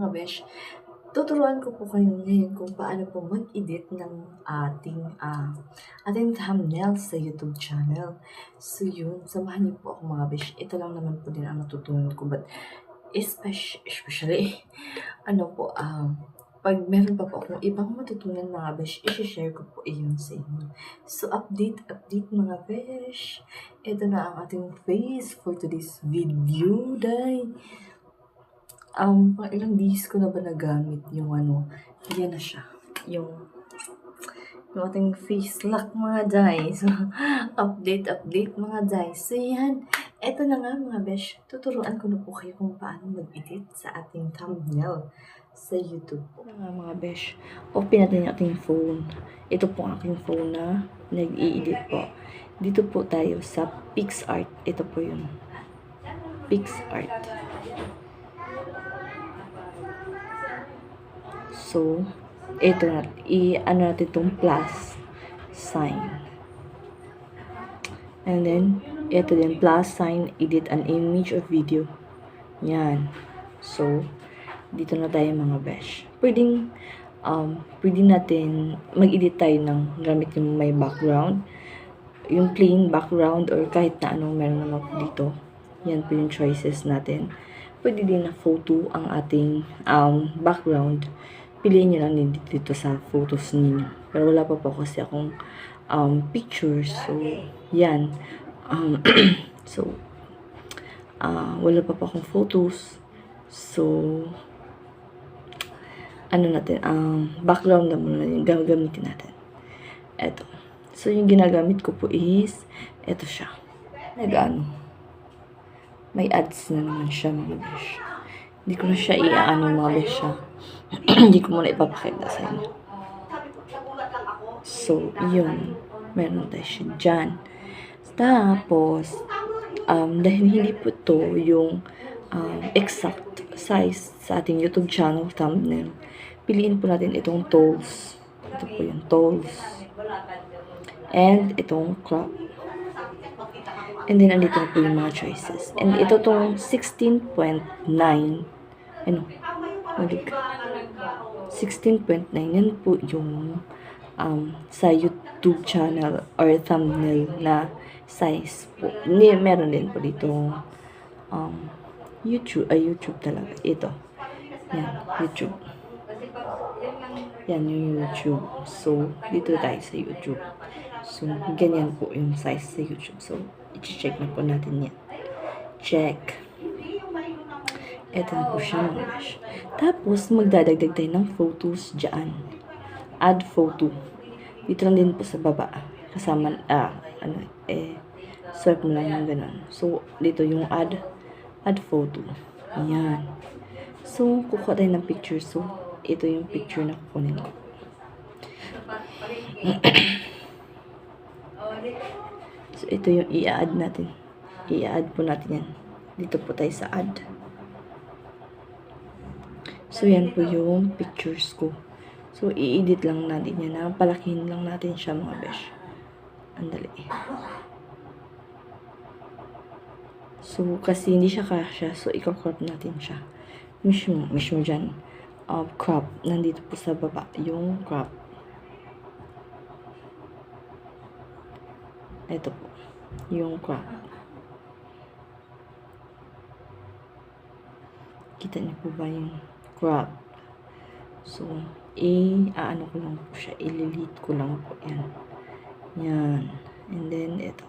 mga besh, tuturuan ko po kayo ngayon kung paano po mag-edit ng ating thumbnail sa YouTube channel. So yun, samahan niyo po ako mga besh. Ito lang naman po din ang natutunan ko, but especially, pag meron pa po akong ibang matutunan mga besh, i-share ko po iyon sa inyo. So update mga besh. Ito na ang ating face for today's video, day. Pang ilang days ko na ba nagamit yung yan na siya. Yung ating face lock mga guys. So, update mga guys. So yan, eto na nga mga besh. Tuturuan ko na po kayo kung paano mag-edit sa ating thumbnail sa YouTube. Ito na nga mga besh. Open natin yung ating phone. Ito po ang aking phone na nag-i-edit po. Dito po tayo sa PixArt. Ito po yun. PixArt. So, ito na, i-ano natin itong plus sign. And then, ito din, plus sign, edit an image or video. Yan. So, dito na tayo mga besh. Pwede natin mag-edit tayo ng gamit yung may background. Yung plain background or kahit na anong meron naman po dito. Yan po yung choices natin. Pwede din na photo ang ating background. Piliin nyo lang din dito sa photos ninyo. Pero wala pa po kasi akong pictures. So, yan. Wala pa po akong photos. So, background na muna yung gagamitin natin. Eto. So, yung ginagamit ko po is, eto siya. May ads na naman siya mga besh. Hindi ko na siya mga besh siya. Hindi ko muna ipapakita sa inyo. So, yun. Meron tayo siya dyan. Tapos, dahil hindi po to yung exact size sa ating YouTube channel thumbnail, piliin po natin itong tools. Ito po yung tools. And itong crop. And then, andito na po yung mga choices. And ito tong 16.9. 16.9. Yan po yung sa YouTube channel or thumbnail na size po. Meron din po dito YouTube talaga. Ito. Yan, YouTube. Yan yung YouTube. So, dito tayo sa YouTube. So, ganyan po yung size sa YouTube. So, i-check na po natin yan. Check. Ito na po siya mga besh. Tapos, magdadagdag tayo ng photos dyan. Add photo. Dito lang din po sa baba. Kasama, swipe mo lang yung ganun. So, dito yung add photo. Ayan. So, kukuha tayo ng picture. So, ito yung picture na kukunin ko. So, ito yung i-add natin. I-add po natin yan. Dito po tayo sa add. So, yan po yung pictures ko. So, i-edit lang natin yan. Palakihin lang natin siya mga besh. Andali. So, kasi hindi siya kasya. So, i-crop natin siya. Mismo dyan. Crop. Nandito po sa baba. Yung crop. Ito po. Yung crop. Kita niyo po ba yung crop? So, ano ko lang po siya. I-delete ko lang po. Yan. Yan. And then, ito.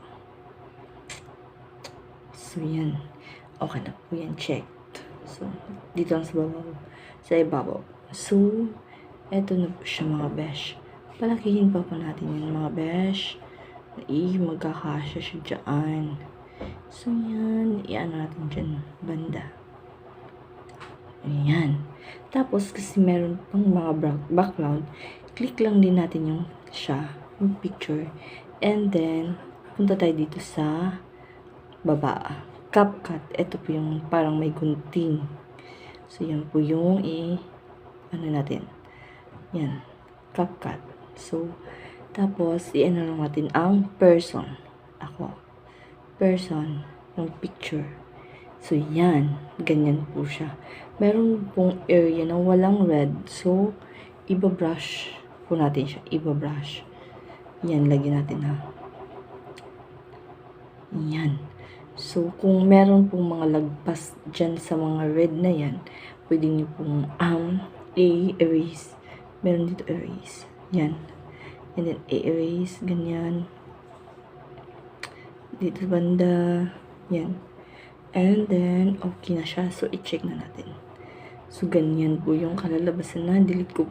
So, yan. Okay na po yan. Checked. So, dito lang sa baba. Sa ibabaw. So, ito na po siya mga besh. Palakihin pa po natin yan mga besh. Magkakasya siya dyan. So, yan. I-ano natin dyan. Banda. Ayan. Tapos, kasi meron pang mga background, click lang din natin yung picture. And then, punta tayo dito sa baba. CapCut. Ito po yung parang may gunting. So, yan po yung natin. Yan. CapCut. So, tapos, i-ano lang natin ang person. Person. Yung picture. So, yan. Ganyan po siya. Meron pong area na walang red. So, iba-brush po natin siya. Iba-brush. Yan, lagyan natin ha. Yan. So, kung meron pong mga lagpas dyan sa mga red na yan, pwede nyo pong i-erase. Meron dito erase. Yan. And then, i-erase. Ganyan. Dito banda. Yan. And then, okay na siya. So, i-check na natin. So, ganyan po yung kalalabasan. Na-delete ko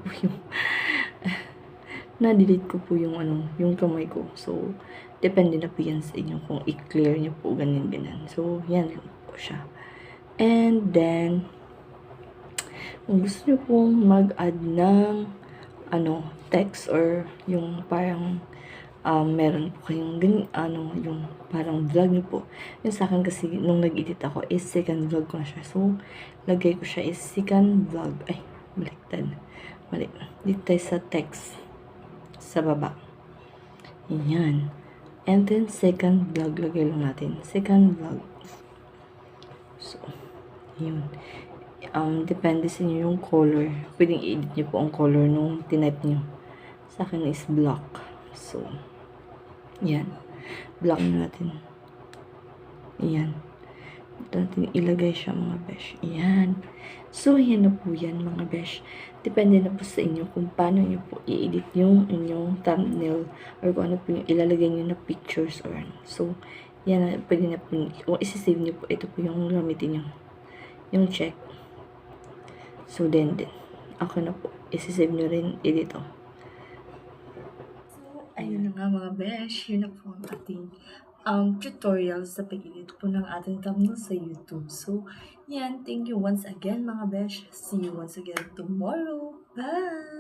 po yung yung kamay ko. So, depende na po yan sa inyo kung i-clear nyo po ganyan. So, yan lang po siya. And then, kung gusto nyo pong mag-add ng text or yung parang meron po kayong yung parang vlog nyo po. Yung sa akin kasi, nung nag-edit ako, is second vlog ko na siya. So, lagay ko siya is second vlog. Ay, baliktad. Mali. Dito tayo sa text. Sa baba. Yan. And then, second vlog. Lagay lang natin. Second vlog. So, yun. Depende sa inyo yung color. Pwedeng i-edit nyo po ang color nung tinype nyo. Sa akin is black. So, yan. Black natin. Yan. Ito natin ilagay siya mga besh. Yan. So, yan na po yan mga besh. Depende na po sa inyo kung paano nyo po i-edit yung inyong thumbnail or kung ano po yung ilalagay nyo na pictures or ano. So, yan na, pwede na po, kung isi-save nyo po, ito po yung gamitin nyo. Yung check. So, then, ako na po, isi-save nyo rin dito. So, ayun na nga mga besh, yun na po ang ating tutorial sa pag-edit po ng ating thumbnail sa YouTube. So, yan, thank you once again mga besh. See you once again tomorrow. Bye!